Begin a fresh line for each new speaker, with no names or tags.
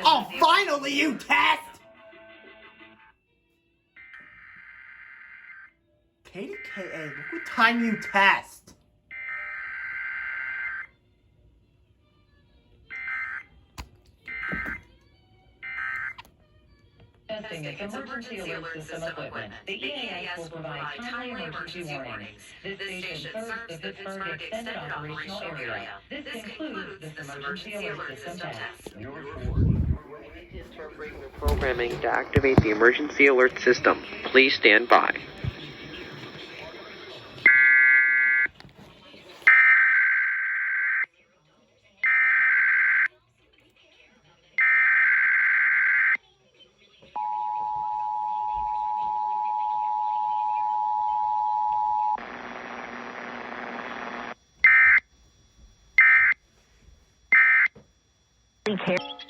Oh, finally, you test! Kdka, look what time you test.
Testing its emergency alert system equipment. The EAS will provide timely emergency warnings. This station serves the Pittsburgh Extended Operational Area. This concludes this emergency alert system test.
Programming to activate the emergency alert system. Please stand by.
Care.